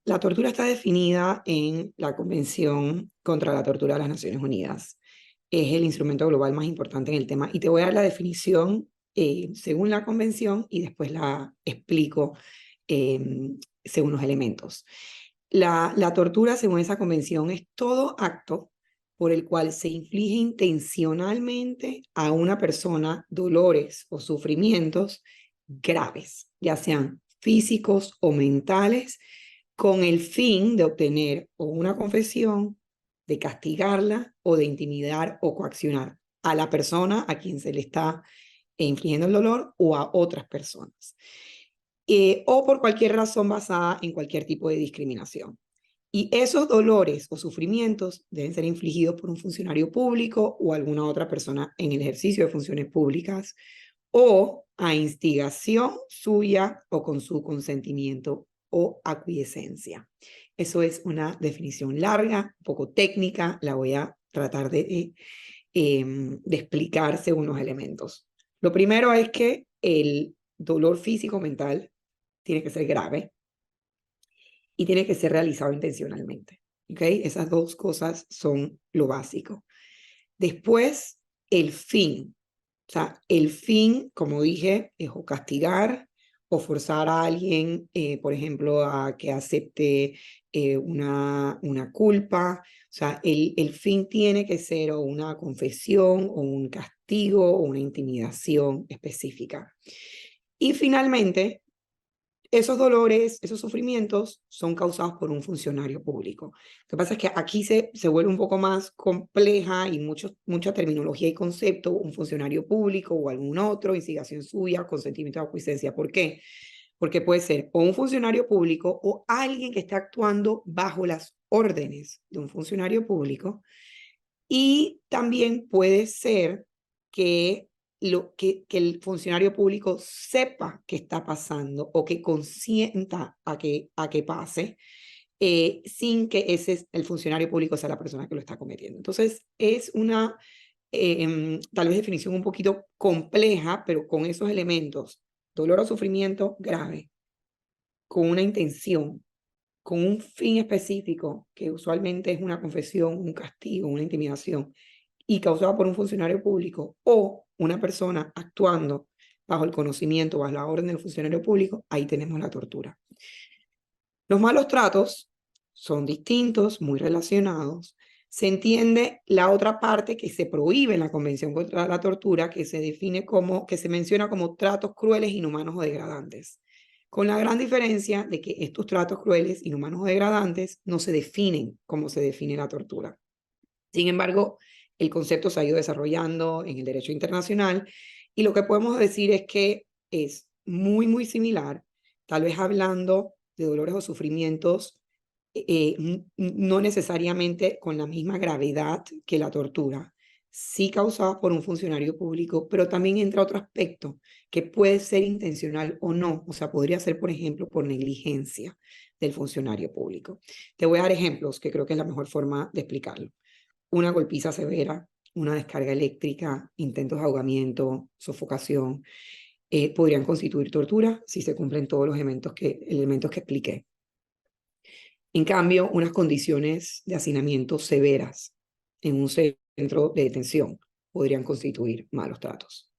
La tortura está definida en la Convención contra la Tortura de las Naciones Unidas. Es el instrumento global más importante en el tema. Y te voy a dar la definición según la convención y después la explico eh, según los elementos. La tortura, según esa convención, es todo acto por el cual se inflige intencionalmente a una persona dolores o sufrimientos graves, ya sean físicos o mentales, con el fin de obtener o una confesión, de castigarla o de intimidar o coaccionar a la persona a quien se le está infligiendo el dolor o a otras personas. O por cualquier razón basada en cualquier tipo de discriminación. Y esos dolores o sufrimientos deben ser infligidos por un funcionario público o alguna otra persona en el ejercicio de funciones públicas o a instigación suya o con su consentimiento o aquiescencia. Eso es una definición larga, un poco técnica, la voy a tratar de explicar según los elementos. Lo primero es que el dolor físico-mental tiene que ser grave y tiene que ser realizado intencionalmente. ¿Okay? Esas dos cosas son lo básico. Después, el fin. O sea, el fin, como dije, es o castigar o forzar a alguien, por ejemplo, a que acepte una culpa. O sea, el fin tiene que ser o una confesión o un castigo o una intimidación específica. Y finalmente, esos dolores, esos sufrimientos son causados por un funcionario público. Lo que pasa es que aquí se vuelve un poco más compleja y mucha terminología y concepto, un funcionario público o algún otro, instigación suya, consentimiento de aquiescencia. ¿Por qué? Porque puede ser o un funcionario público o alguien que está actuando bajo las órdenes de un funcionario público, y también puede ser que que el funcionario público sepa qué está pasando o que consienta a que pase sin que el funcionario público sea la persona que lo está cometiendo. Entonces, es una tal vez definición un poquito compleja, pero con esos elementos, dolor o sufrimiento grave, con una intención, con un fin específico, que usualmente es una confesión, un castigo, una intimidación, y causada por un funcionario público o una persona actuando bajo el conocimiento, bajo la orden del funcionario público, ahí tenemos la tortura. Los malos tratos son distintos, muy relacionados. Se entiende la otra parte que se prohíbe en la Convención contra la Tortura, que se define como, que se menciona como tratos crueles, inhumanos o degradantes. Con la gran diferencia de que estos tratos crueles, inhumanos o degradantes no se definen como se define la tortura. Sin embargo, el concepto se ha ido desarrollando en el derecho internacional y lo que podemos decir es que es muy similar, tal vez hablando de dolores o sufrimientos, no necesariamente con la misma gravedad que la tortura, sí causados por un funcionario público, pero también entra otro aspecto que puede ser intencional o no, o sea, podría ser, por ejemplo, por negligencia del funcionario público. Te voy a dar ejemplos que creo que es la mejor forma de explicarlo. Una golpiza severa, una descarga eléctrica, intentos de ahogamiento, sofocación, podrían constituir tortura si se cumplen todos los elementos que expliqué. En cambio, unas condiciones de hacinamiento severas en un centro de detención podrían constituir malos tratos.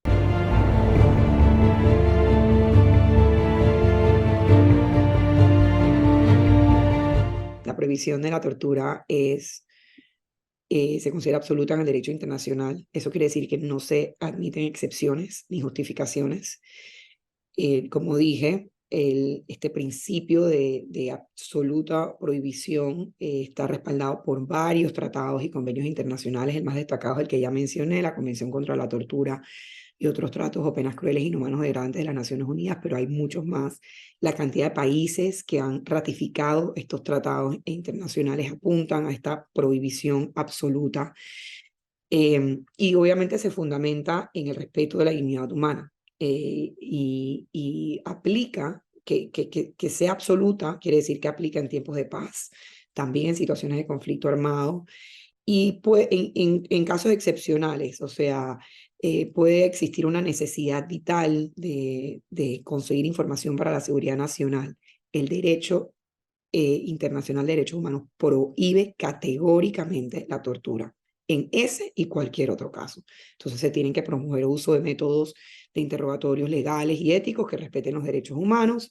La prohibición de la tortura se considera absoluta en el derecho internacional. Eso quiere decir que no se admiten excepciones ni justificaciones. Como dije, este principio de absoluta prohibición está respaldado por varios tratados y convenios internacionales. El más destacado es el que ya mencioné, la Convención contra la Tortura y otros tratos o penas crueles, inhumanos, degradantes de las Naciones Unidas, pero hay muchos más. La cantidad de países que han ratificado estos tratados internacionales apuntan a esta prohibición absoluta, y obviamente se fundamenta en el respeto de la dignidad humana, y aplica, que sea absoluta, quiere decir que aplica en tiempos de paz, también en situaciones de conflicto armado, y en casos excepcionales, o sea, puede existir una necesidad vital de conseguir información para la seguridad nacional. El derecho Internacional de Derechos Humanos prohíbe categóricamente la tortura en ese y cualquier otro caso. Entonces se tienen que promover el uso de métodos de interrogatorios legales y éticos que respeten los derechos humanos,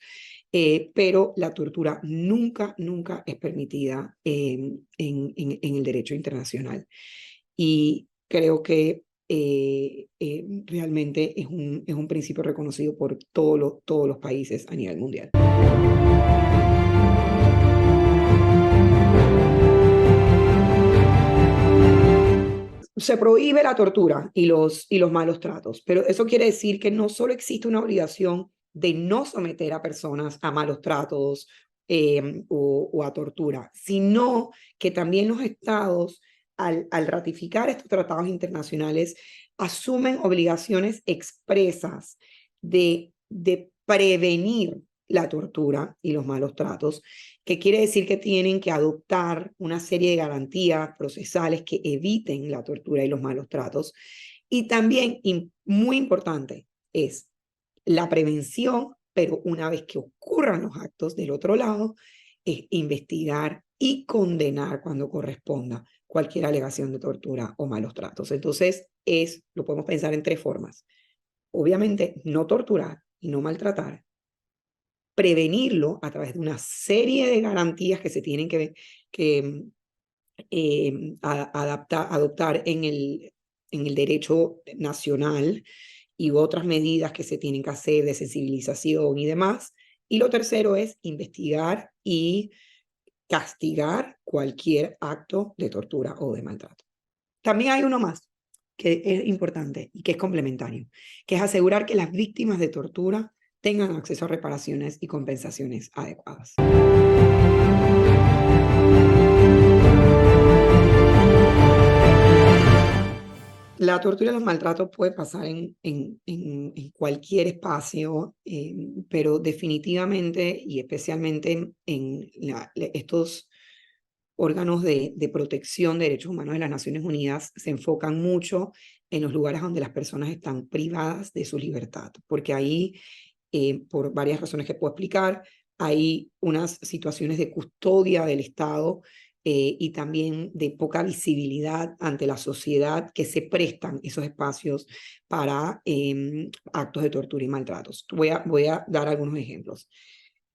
pero la tortura nunca, nunca es permitida en el derecho internacional. Y creo que realmente es un principio reconocido por todos los países a nivel mundial. Se prohíbe la tortura y los malos tratos, pero eso quiere decir que no solo existe una obligación de no someter a personas a malos tratos o a tortura, sino que también los estados, al ratificar estos tratados internacionales, asumen obligaciones expresas de prevenir la tortura y los malos tratos, que quiere decir que tienen que adoptar una serie de garantías procesales que eviten la tortura y los malos tratos. Y también, muy importante, es la prevención, pero una vez que ocurran los actos del otro lado, es investigar y condenar cuando corresponda cualquier alegación de tortura o malos tratos. Entonces, lo podemos pensar en tres formas. Obviamente, no torturar y no maltratar, prevenirlo a través de una serie de garantías que se tienen que adoptar en el derecho nacional y otras medidas que se tienen que hacer de sensibilización y demás. Y lo tercero es investigar y castigar cualquier acto de tortura o de maltrato. También hay uno más que es importante y que es complementario, que es asegurar que las víctimas de tortura tengan acceso a reparaciones y compensaciones adecuadas. La tortura y los maltratos puede pasar en cualquier espacio, pero definitivamente y especialmente en estos órganos de protección de derechos humanos de las Naciones Unidas se enfocan mucho en los lugares donde las personas están privadas de su libertad, porque ahí, por varias razones que puedo explicar, hay unas situaciones de custodia del Estado y también de poca visibilidad ante la sociedad que se prestan esos espacios para actos de tortura y maltratos. Voy a dar algunos ejemplos.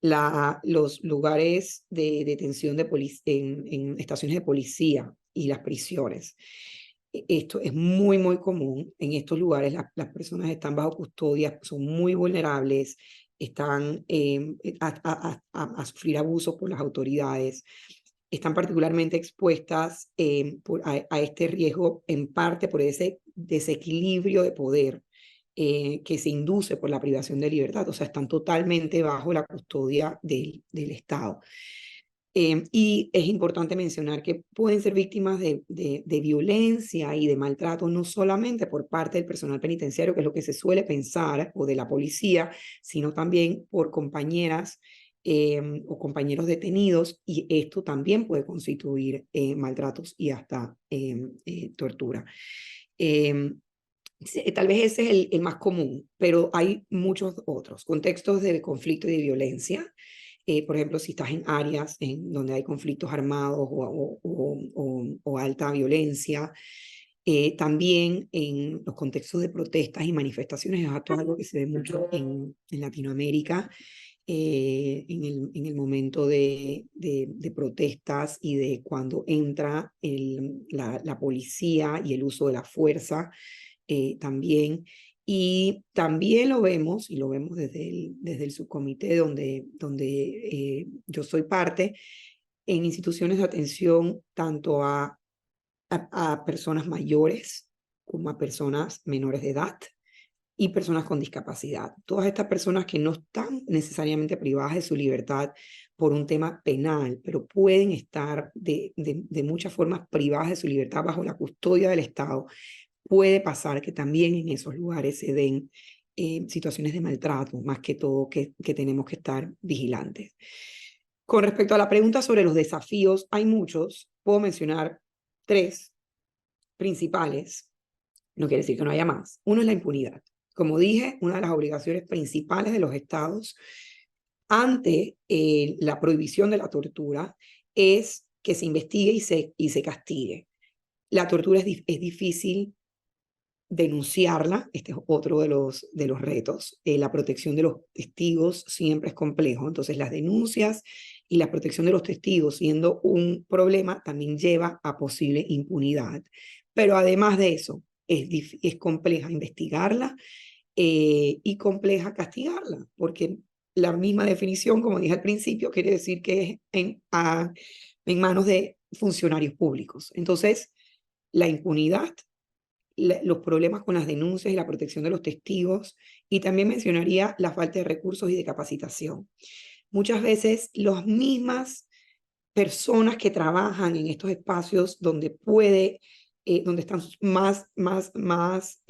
Los lugares de detención en estaciones de policía y las prisiones. Esto es muy, muy común. En estos lugares las personas están bajo custodia, son muy vulnerables, están a sufrir abusos por las autoridades, están particularmente expuestas a este riesgo en parte por ese desequilibrio de poder que se induce por la privación de libertad, o sea, están totalmente bajo la custodia del Estado. Y es importante mencionar que pueden ser víctimas de violencia y de maltrato, no solamente por parte del personal penitenciario, que es lo que se suele pensar, o de la policía, sino también por compañeras o compañeros detenidos, y esto también puede constituir maltratos y hasta tortura. Tal vez ese es el más común, pero hay muchos otros contextos de conflicto y de violencia. Por ejemplo, si estás en áreas donde hay conflictos armados o alta violencia, también en los contextos de protestas y manifestaciones, esto es algo que se ve mucho en Latinoamérica, en el momento de protestas y de cuando entra la policía y el uso de la fuerza también. Y también lo vemos, y lo vemos desde el subcomité donde yo soy parte, en instituciones de atención tanto a personas mayores como a personas menores de edad y personas con discapacidad. Todas estas personas que no están necesariamente privadas de su libertad por un tema penal, pero pueden estar de muchas formas privadas de su libertad bajo la custodia del Estado. Puede pasar que también en esos lugares se den situaciones de maltrato, más que todo que tenemos que estar vigilantes. Con respecto a la pregunta sobre los desafíos, hay muchos. Puedo mencionar tres principales. No quiere decir que no haya más. Uno es la impunidad. Como dije, una de las obligaciones principales de los estados ante la prohibición de la tortura es que se investigue y se castigue. La tortura es difícil denunciarla, este es otro de los retos. La protección de los testigos siempre es complejo, entonces las denuncias y la protección de los testigos siendo un problema también lleva a posible impunidad. Pero además de eso, es compleja investigarla y compleja castigarla, porque la misma definición, como dije al principio, quiere decir que es en manos de funcionarios públicos. Entonces, la impunidad, los problemas con las denuncias y la protección de los testigos, y también mencionaría la falta de recursos y de capacitación. Muchas veces las mismas personas que trabajan en estos espacios donde están más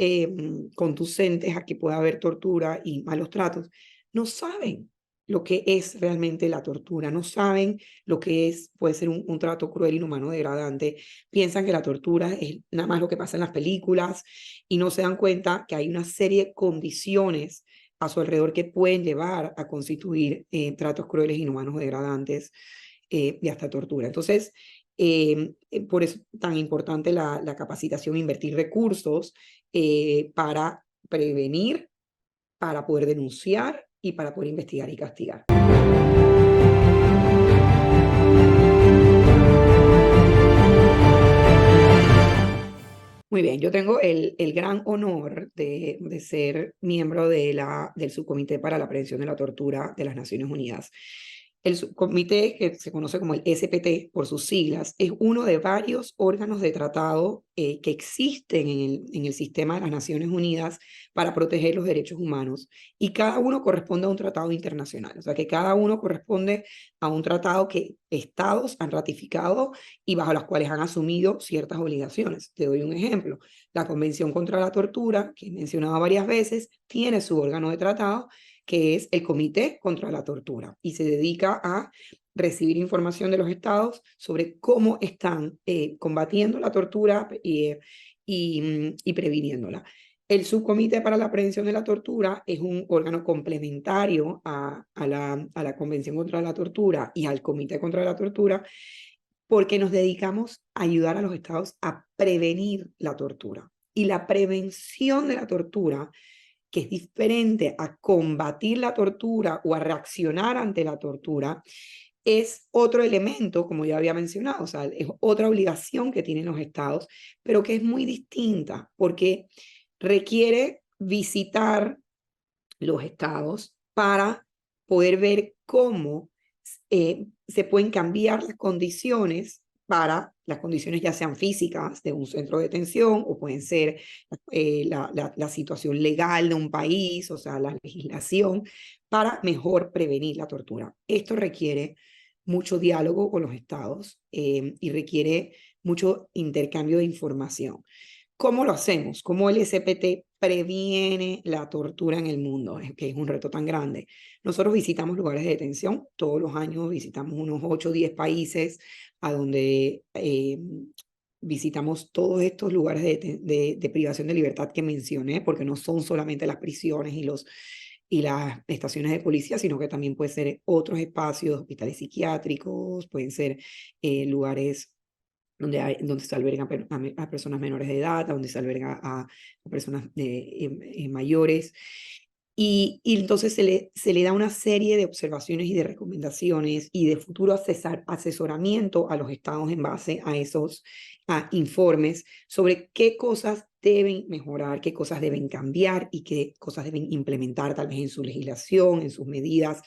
conducentes a que pueda haber tortura y malos tratos, no saben lo que es realmente la tortura, no saben lo que puede ser un trato cruel, inhumano, degradante, piensan que la tortura es nada más lo que pasa en las películas y no se dan cuenta que hay una serie de condiciones a su alrededor que pueden llevar a constituir tratos crueles, inhumanos, degradantes y hasta tortura. Entonces, por eso es tan importante la capacitación, invertir recursos para prevenir, para poder denunciar y para poder investigar y castigar. Muy bien, yo tengo el gran honor de ser miembro del Subcomité para la Prevención de la Tortura de las Naciones Unidas. El subcomité, que se conoce como el SPT por sus siglas, es uno de varios órganos de tratado que existen en el sistema de las Naciones Unidas para proteger los derechos humanos. Y cada uno corresponde a un tratado internacional. O sea, que cada uno corresponde a un tratado que estados han ratificado y bajo las cuales han asumido ciertas obligaciones. Te doy un ejemplo. La Convención contra la Tortura, que he mencionado varias veces, tiene su órgano de tratado, que es el Comité contra la Tortura, y se dedica a recibir información de los estados sobre cómo están combatiendo la tortura y previniéndola. El Subcomité para la Prevención de la Tortura es un órgano complementario a la Convención contra la Tortura y al Comité contra la Tortura, porque nos dedicamos a ayudar a los estados a prevenir la tortura. Y la prevención de la tortura, que es diferente a combatir la tortura o a reaccionar ante la tortura, es otro elemento, como ya había mencionado, o sea, es otra obligación que tienen los estados, pero que es muy distinta porque requiere visitar los estados para poder ver cómo se pueden cambiar las condiciones para las condiciones ya sean físicas de un centro de detención o pueden ser la situación legal de un país, o sea, la legislación, para mejor prevenir la tortura. Esto requiere mucho diálogo con los estados y requiere mucho intercambio de información. ¿Cómo lo hacemos? ¿Cómo el SPT previene la tortura en el mundo? Es que es un reto tan grande. Nosotros visitamos lugares de detención, todos los años visitamos unos 8 o 10 países a donde visitamos todos estos lugares de privación de libertad que mencioné, porque no son solamente las prisiones y las estaciones de policía, sino que también pueden ser otros espacios, hospitales psiquiátricos, pueden ser lugares donde se albergan a personas menores de edad, donde se alberga a personas mayores. Y entonces se le da una serie de observaciones y de recomendaciones y de futuro asesoramiento a los estados en base a esos informes sobre qué cosas deben mejorar, qué cosas deben cambiar y qué cosas deben implementar tal vez en su legislación, en sus medidas,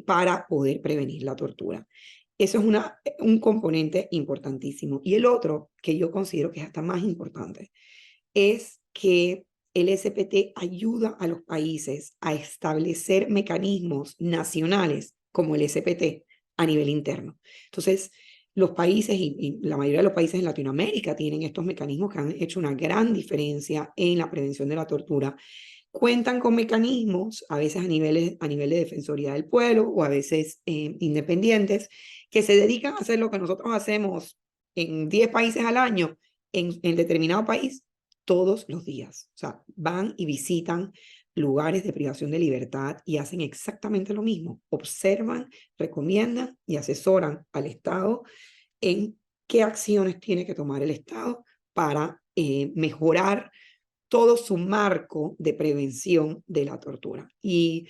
para poder prevenir la tortura. Eso es un componente importantísimo. Y el otro, que yo considero que es hasta más importante, es que el SPT ayuda a los países a establecer mecanismos nacionales como el SPT a nivel interno. Entonces, los países y la mayoría de los países en Latinoamérica tienen estos mecanismos que han hecho una gran diferencia en la prevención de la tortura. Cuentan con mecanismos, a veces a nivel de Defensoría del Pueblo o a veces independientes, que se dedican a hacer lo que nosotros hacemos en 10 países al año, en determinado país, todos los días. O sea, van y visitan lugares de privación de libertad y hacen exactamente lo mismo. Observan, recomiendan y asesoran al Estado en qué acciones tiene que tomar el Estado para mejorar todo su marco de prevención de la tortura. Y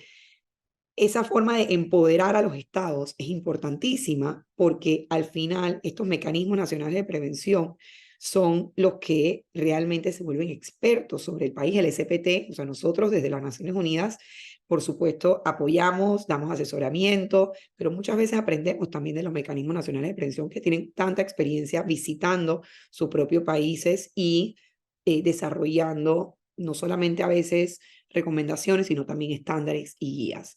esa forma de empoderar a los estados es importantísima porque al final estos mecanismos nacionales de prevención son los que realmente se vuelven expertos sobre el país. El SPT, o sea, nosotros desde las Naciones Unidas, por supuesto, apoyamos, damos asesoramiento, pero muchas veces aprendemos también de los mecanismos nacionales de prevención que tienen tanta experiencia visitando sus propios países y desarrollando no solamente a veces recomendaciones, sino también estándares y guías.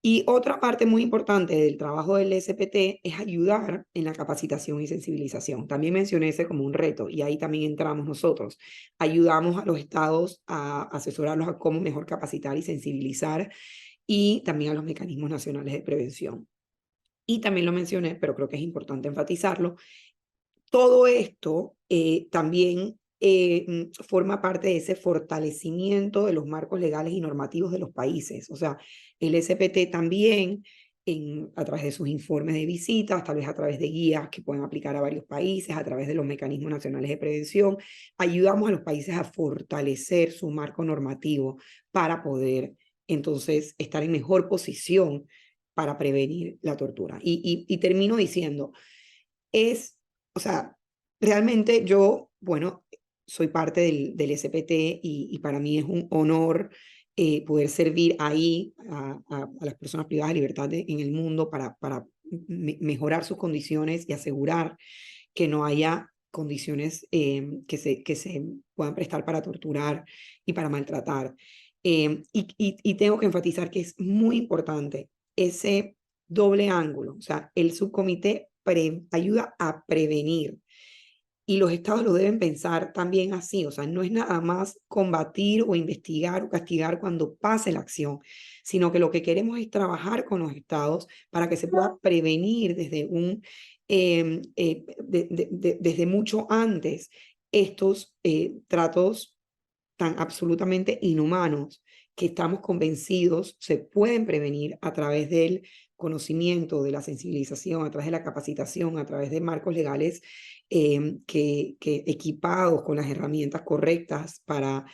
Y otra parte muy importante del trabajo del SPT es ayudar en la capacitación y sensibilización. También mencioné ese como un reto y ahí también entramos nosotros. Ayudamos a los estados a asesorarlos a cómo mejor capacitar y sensibilizar y también a los mecanismos nacionales de prevención. Y también lo mencioné, pero creo que es importante enfatizarlo, todo esto también forma parte de ese fortalecimiento de los marcos legales y normativos de los países. O sea, el SPT también, a través de sus informes de visitas, tal vez a través de guías que pueden aplicar a varios países, a través de los mecanismos nacionales de prevención, ayudamos a los países a fortalecer su marco normativo para poder entonces estar en mejor posición para prevenir la tortura. Y termino diciendo, o sea, realmente yo, bueno, soy parte del SPT y para mí es un honor poder servir ahí a las personas privadas de libertad en el mundo para mejorar sus condiciones y asegurar que no haya condiciones que se puedan prestar para torturar y para maltratar. Y tengo que enfatizar que es muy importante ese doble ángulo, o sea, el subcomité ayuda a prevenir y los estados lo deben pensar también así, o sea, no es nada más combatir o investigar o castigar cuando pase la acción, sino que lo que queremos es trabajar con los estados para que se pueda prevenir desde mucho antes estos tratos tan absolutamente inhumanos que estamos convencidos se pueden prevenir a través del conocimiento, de la sensibilización, a través de la capacitación, a través de marcos legales que equipados con las herramientas correctas para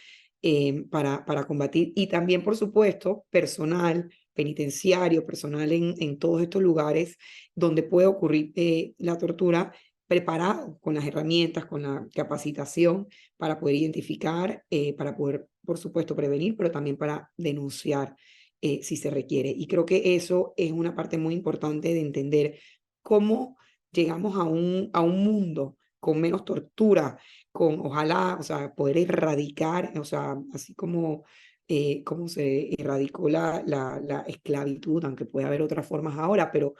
combatir y también, por supuesto, personal penitenciario, personal en todos estos lugares donde puede ocurrir la tortura, preparado con las herramientas, con la capacitación para poder identificar, para poder, por supuesto, prevenir, pero también para denunciar si se requiere. Y creo que eso es una parte muy importante de entender cómo llegamos a un mundo con menos tortura, con ojalá, o sea, poder erradicar, o sea, así como se erradicó la esclavitud, aunque puede haber otras formas ahora, pero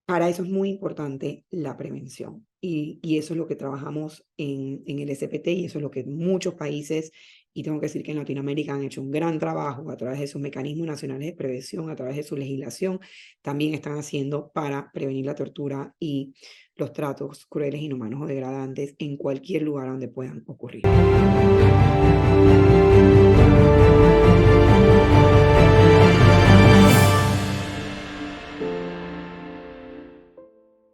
para eso es muy importante la prevención y eso es lo que trabajamos en el SPT y eso es lo que muchos países, y tengo que decir que en Latinoamérica han hecho un gran trabajo a través de sus mecanismos nacionales de prevención, a través de su legislación, también están haciendo para prevenir la tortura y los tratos crueles, inhumanos o degradantes en cualquier lugar donde puedan ocurrir.